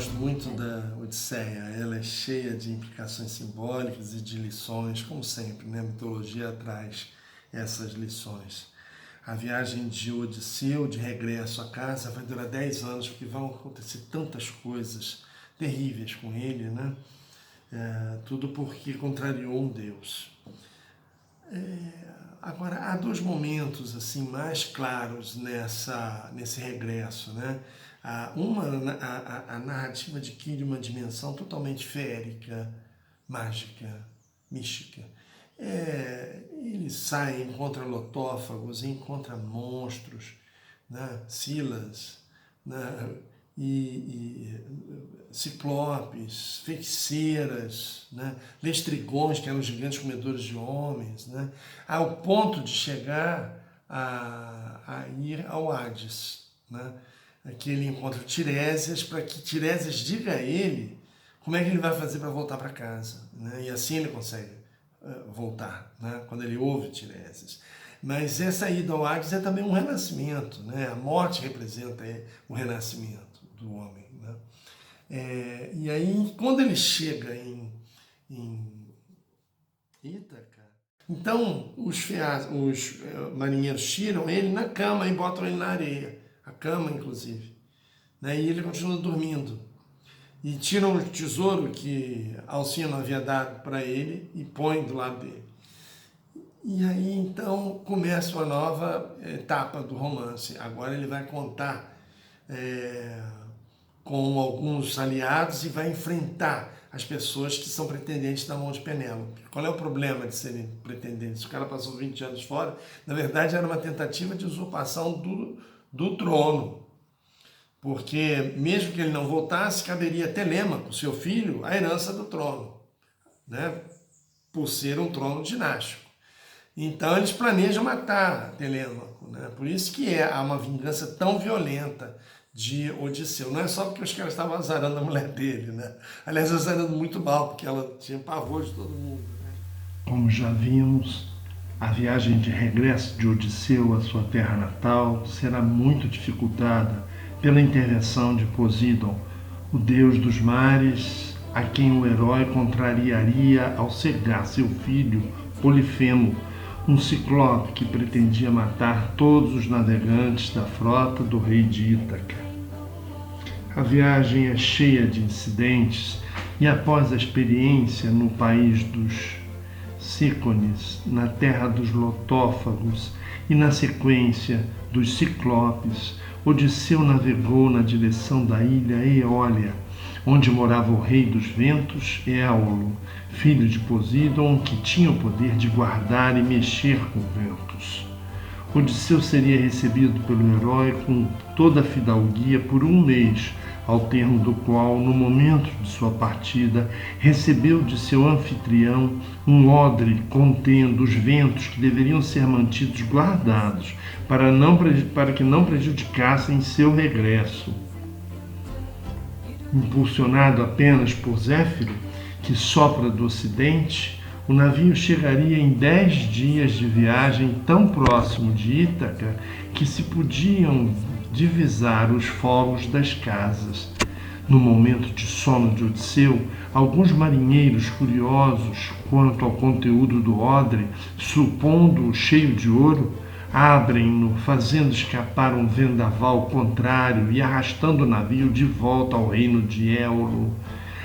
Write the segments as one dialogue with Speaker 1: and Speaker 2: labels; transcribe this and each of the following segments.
Speaker 1: gosto muito da Odisseia. Ela é cheia de implicações simbólicas e de lições, como sempre, né? A mitologia traz essas lições. A viagem de Odisseu, de regresso à casa, vai durar 10 anos, porque vão acontecer tantas coisas terríveis com ele, né? Tudo porque contrariou um Deus. Agora, há dois momentos assim mais claros nesse regresso, né? A narrativa adquire uma dimensão totalmente férica, mágica, mística. Ele sai, encontra lotófagos, encontra monstros, né? Silas, né? e ciclopes, feiticeiras, né? Lestrigões, que eram gigantes comedores de homens, né? Ao ponto de chegar a ir ao Hades, né? Que ele encontra Tiresias, para que Tiresias diga a ele como é que ele vai fazer para voltar para casa, né? E assim ele consegue voltar, né? Quando ele ouve Tiresias. Mas essa ida ao Hades é também um renascimento, né? A morte representa o renascimento do homem, né? E aí, quando ele chega em Ítaca, então os marinheiros tiram ele na cama e botam ele na areia, a cama inclusive, né? E ele continua dormindo. E tiram o tesouro que Alcino havia dado para ele e põem do lado dele. E aí então começa uma nova etapa do romance. Agora ele vai contar com alguns aliados e vai enfrentar as pessoas que são pretendentes da mão de Penélope. Qual é o problema de serem pretendentes? O cara passou 20 anos fora, na verdade era uma tentativa de usurpação do trono. Porque mesmo que ele não voltasse, caberia a Telêmaco, seu filho, a herança do trono, né? Por ser um trono dinástico. Então eles planejam matar Telêmaco, né? Por isso que há uma vingança tão violenta de Odisseu. Não é só porque os caras estavam azarando a mulher dele, né? Aliás, azarando muito mal, porque ela tinha pavor de todo mundo, né?
Speaker 2: Como já vimos, a viagem de regresso de Odisseu à sua terra natal será muito dificultada pela intervenção de Poseidon, o deus dos mares, a quem o herói contrariaria ao cegar seu filho Polifemo, um ciclope que pretendia matar todos os navegantes da frota do rei de Ítaca. A viagem é cheia de incidentes e após a experiência no país dos Cícones, na terra dos lotófagos e na sequência dos ciclopes, Odisseu navegou na direção da ilha Eólia, onde morava o rei dos ventos, Éolo, filho de Poseidon, que tinha o poder de guardar e mexer com ventos. Odisseu seria recebido pelo herói com toda a fidalguia por um mês, ao termo do qual, no momento de sua partida, recebeu de seu anfitrião um odre contendo os ventos que deveriam ser mantidos guardados, para que não prejudicassem seu regresso. Impulsionado apenas por Zéfiro, que sopra do ocidente, o navio chegaria em 10 dias de viagem tão próximo de Ítaca que se podiam divisar os fogos das casas. No momento de sono de Odisseu, alguns marinheiros curiosos quanto ao conteúdo do odre, supondo-o cheio de ouro, abrem-no, fazendo escapar um vendaval contrário e arrastando o navio de volta ao reino de Éolo,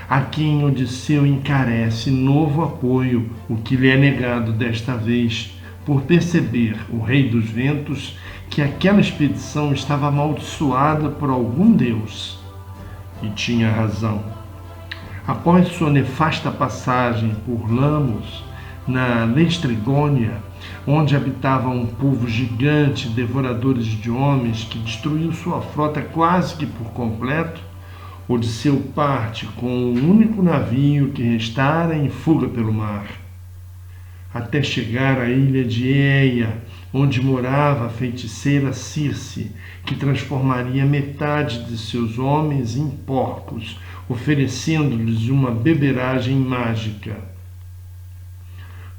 Speaker 2: a quem Odisseu encarece novo apoio, o que lhe é negado desta vez, por perceber o rei dos ventos que aquela expedição estava amaldiçoada por algum deus. E tinha razão. Após sua nefasta passagem por Lamos, na Lestrigônia, onde habitava um povo gigante, devoradores de homens, que destruiu sua frota quase que por completo, Odisseu parte com o único navio que restara em fuga pelo mar, até chegar à ilha de Éia, onde morava a feiticeira Circe, que transformaria metade de seus homens em porcos, oferecendo-lhes uma beberagem mágica.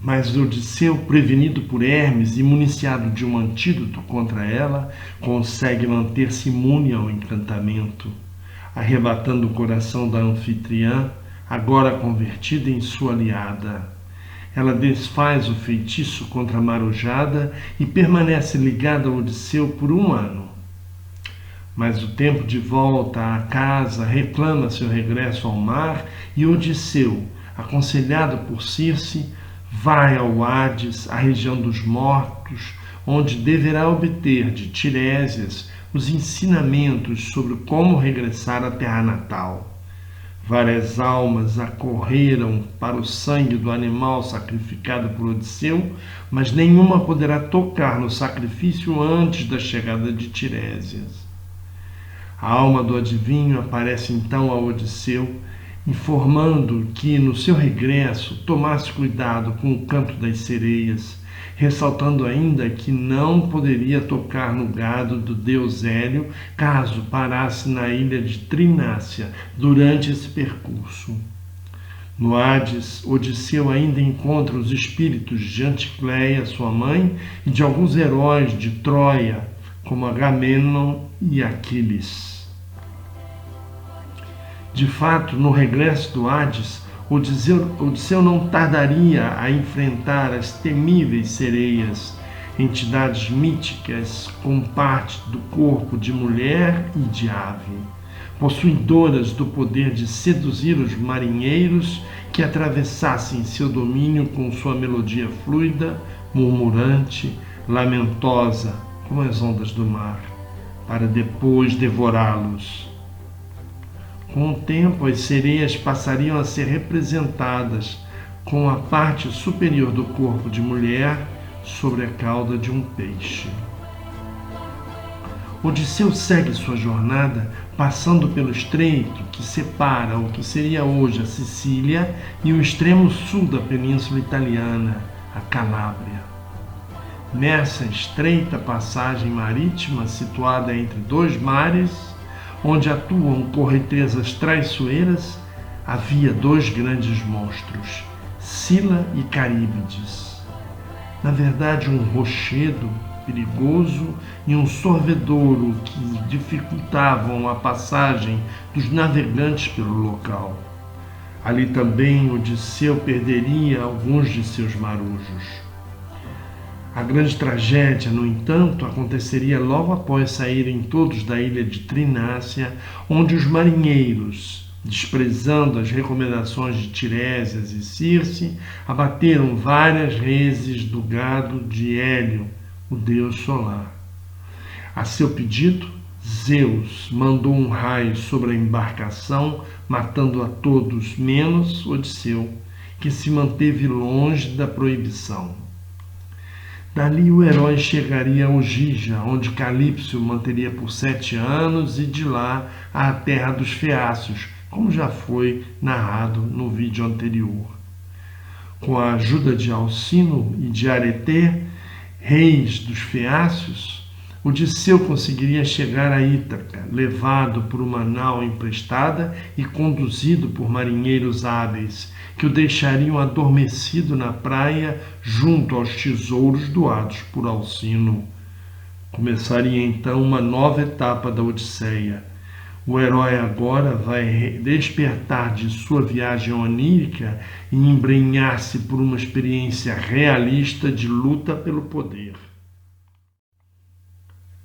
Speaker 2: Mas Odisseu, prevenido por Hermes e municiado de um antídoto contra ela, consegue manter-se imune ao encantamento. arrebatando o coração da anfitriã, agora convertida em sua aliada. Ela desfaz o feitiço contra a marujada e permanece ligada a Odisseu por 1 ano. Mas o tempo de volta à casa reclama seu regresso ao mar e Odisseu, aconselhado por Circe, vai ao Hades, a região dos mortos, onde deverá obter de Tirésias os ensinamentos sobre como regressar à terra natal. Várias almas acorreram para o sangue do animal sacrificado por Odisseu, mas nenhuma poderá tocar no sacrifício antes da chegada de Tirésias. A alma do adivinho aparece então a Odisseu, informando que, no seu regresso, tomasse cuidado com o canto das sereias, ressaltando ainda que não poderia tocar no gado do deus Hélio caso parasse na ilha de Trinácia durante esse percurso. No Hades, Odisseu ainda encontra os espíritos de Anticleia, sua mãe, e de alguns heróis de Troia, como Agamenon e Aquiles. De fato, no regresso do Hades, Odisseu não tardaria a enfrentar as temíveis sereias, entidades míticas com parte do corpo de mulher e de ave, possuidoras do poder de seduzir os marinheiros que atravessassem seu domínio com sua melodia fluida, murmurante, lamentosa, como as ondas do mar, para depois devorá-los. Com o tempo, as sereias passariam a ser representadas com a parte superior do corpo de mulher sobre a cauda de um peixe. Odisseu segue sua jornada passando pelo estreito que separa o que seria hoje a Sicília e o extremo sul da península italiana, a Calábria. Nessa estreita passagem marítima situada entre 2 mares, onde atuam correntezas traiçoeiras, havia 2 grandes monstros, Sila e Caríbides. Na verdade, um rochedo perigoso e um sorvedouro que dificultavam a passagem dos navegantes pelo local. Ali também Odisseu perderia alguns de seus marujos. A grande tragédia, no entanto, aconteceria logo após saírem todos da ilha de Trinácia, onde os marinheiros, desprezando as recomendações de Tirésias e Circe, abateram várias reses do gado de Hélio, o deus solar. A seu pedido, Zeus mandou um raio sobre a embarcação, matando a todos, menos Odisseu, que se manteve longe da proibição. Dali o herói chegaria a Ogija, onde Calípso o manteria por 7 anos, e de lá à terra dos Feácios, como já foi narrado no vídeo anterior. Com a ajuda de Alcino e de Areté, reis dos Feácios, Odisseu conseguiria chegar a Ítaca, levado por uma nau emprestada e conduzido por marinheiros hábeis, que o deixariam adormecido na praia junto aos tesouros doados por Alcino. Começaria então uma nova etapa da Odisseia. O herói agora vai despertar de sua viagem onírica e embrenhar-se por uma experiência realista de luta pelo poder.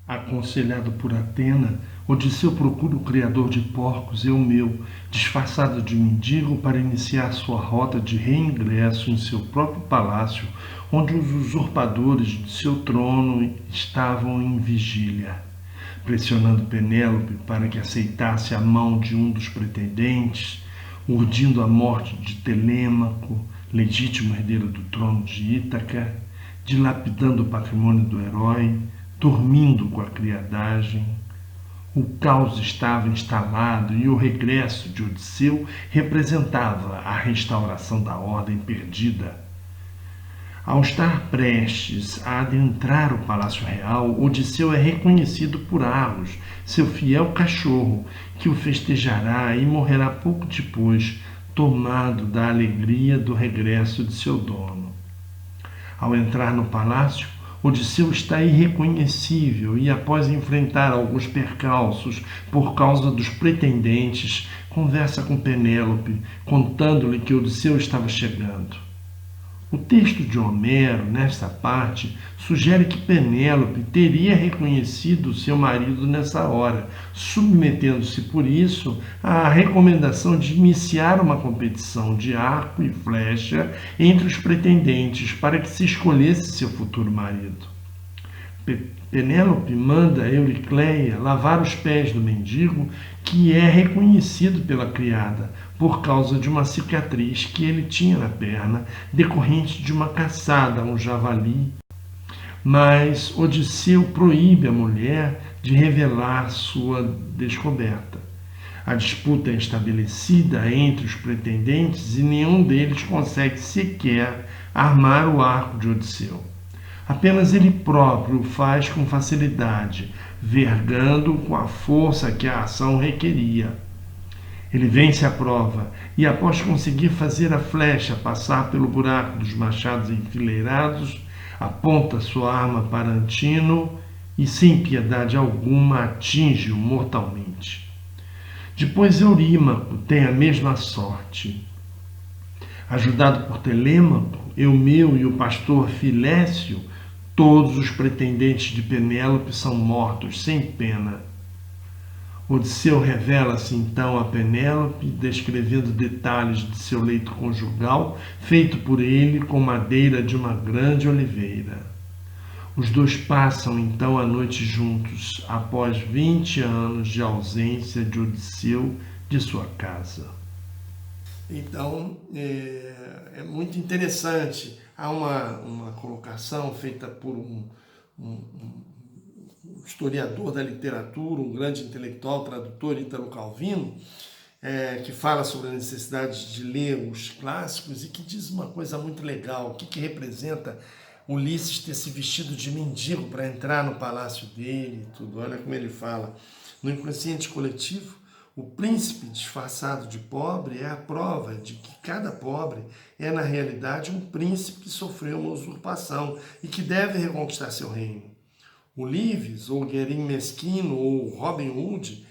Speaker 2: Aconselhado por Atena, Odisseu procura o criador de porcos, Eumeu, disfarçado de mendigo, para iniciar sua rota de reingresso em seu próprio palácio, onde os usurpadores de seu trono estavam em vigília. Pressionando Penélope para que aceitasse a mão de um dos pretendentes, urdindo a morte de Telêmaco, legítimo herdeiro do trono de Ítaca, dilapidando o patrimônio do herói, dormindo com a criadagem. O caos estava instalado e o regresso de Odisseu representava a restauração da ordem perdida. Ao estar prestes a adentrar o Palácio Real, Odisseu é reconhecido por Argos, seu fiel cachorro, que o festejará e morrerá pouco depois, tomado da alegria do regresso de seu dono. Ao entrar no palácio, Odisseu está irreconhecível e, após enfrentar alguns percalços por causa dos pretendentes, conversa com Penélope, contando-lhe que Odisseu estava chegando. O texto de Homero, nesta parte, sugere que Penélope teria reconhecido seu marido nessa hora, submetendo-se por isso à recomendação de iniciar uma competição de arco e flecha entre os pretendentes para que se escolhesse seu futuro marido. Penélope manda Euricleia lavar os pés do mendigo, que é reconhecido pela criada por causa de uma cicatriz que ele tinha na perna, decorrente de uma caçada a um javali. Mas Odisseu proíbe a mulher de revelar sua descoberta. A disputa é estabelecida entre os pretendentes e nenhum deles consegue sequer armar o arco de Odisseu. Apenas ele próprio o faz com facilidade, vergando com a força que a ação requeria. Ele vence a prova e, após conseguir fazer a flecha passar pelo buraco dos machados enfileirados, aponta sua arma para Antino e, sem piedade alguma, atinge-o mortalmente. Depois Eurímaco tem a mesma sorte. Ajudado por Telêmaco, Eumeu e o pastor Filécio, todos os pretendentes de Penélope são mortos sem pena. Odisseu revela-se então a Penélope, descrevendo detalhes de seu leito conjugal, feito por ele com madeira de uma grande oliveira. Os dois passam então a noite juntos, após 20 anos de ausência de Odisseu de sua casa.
Speaker 1: Então, é muito interessante. Há uma colocação feita por um historiador da literatura, um grande intelectual, tradutor, Ítalo Calvino, que fala sobre a necessidade de ler os clássicos e que diz uma coisa muito legal. O que representa Ulisses ter se vestido de mendigo para entrar no palácio dele e tudo. Olha como ele fala. No inconsciente coletivo, o príncipe disfarçado de pobre é a prova de que cada pobre é, na realidade, um príncipe que sofreu uma usurpação e que deve reconquistar seu reino. Ulives, ou Guerim Mesquino, ou Robin Hood,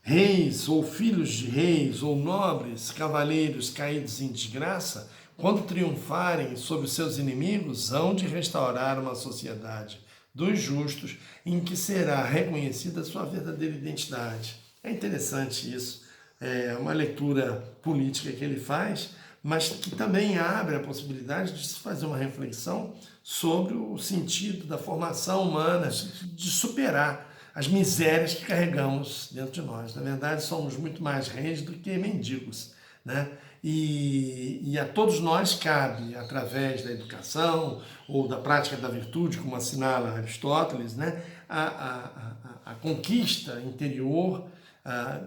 Speaker 1: reis ou filhos de reis, ou nobres cavaleiros caídos em desgraça, quando triunfarem sobre seus inimigos, hão de restaurar uma sociedade dos justos em que será reconhecida sua verdadeira identidade. É interessante isso, é uma leitura política que ele faz, mas que também abre a possibilidade de se fazer uma reflexão sobre o sentido da formação humana, de superar as misérias que carregamos dentro de nós. Na verdade, somos muito mais reis do que mendigos, né? E a todos nós cabe, através da educação ou da prática da virtude, como assinala Aristóteles, né, a conquista interior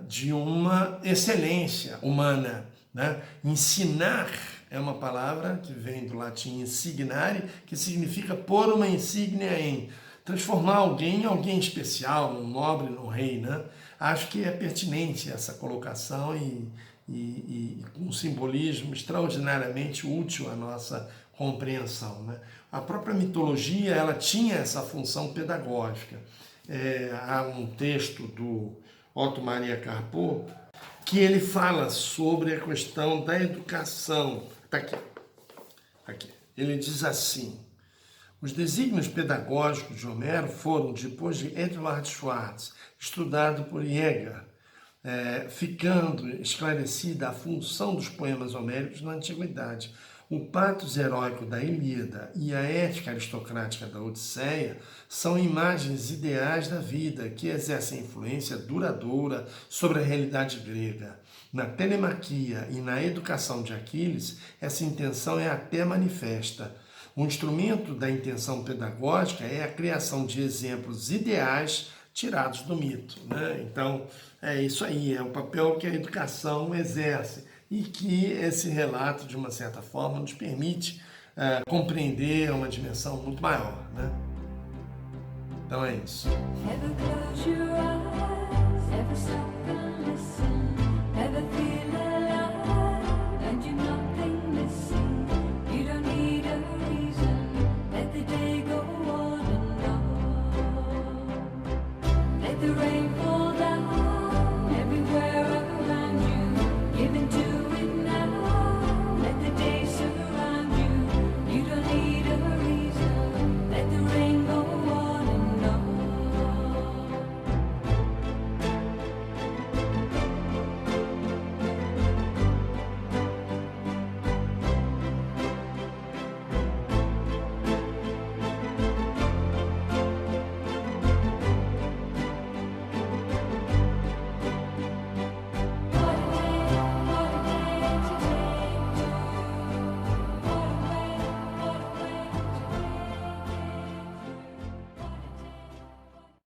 Speaker 1: de uma excelência humana, né? Ensinar é uma palavra que vem do latim insignare, que significa pôr uma insígnia em, transformar alguém em alguém especial, num nobre, num rei, né? Acho que é pertinente essa colocação e com um simbolismo extraordinariamente útil à nossa compreensão, né? A própria mitologia, ela tinha essa função pedagógica. Há um texto do Otto Maria Carpo que ele fala sobre a questão da educação. Está aqui. Ele diz assim: os desígnios pedagógicos de Homero foram, depois de Eduard Schwartz, estudado por Jäger, ficando esclarecida a função dos poemas homéricos na antiguidade. O patos heróico da Ilíada e a ética aristocrática da Odisseia são imagens ideais da vida que exercem influência duradoura sobre a realidade grega. Na telemaquia e na educação de Aquiles, essa intenção é até manifesta. O instrumento da intenção pedagógica é a criação de exemplos ideais tirados do mito, né? Então, é isso aí, é o papel que a educação exerce e que esse relato, de uma certa forma, nos permite compreender uma dimensão muito maior, né? Então é isso. Never close your eyes, never stop and listen, never feel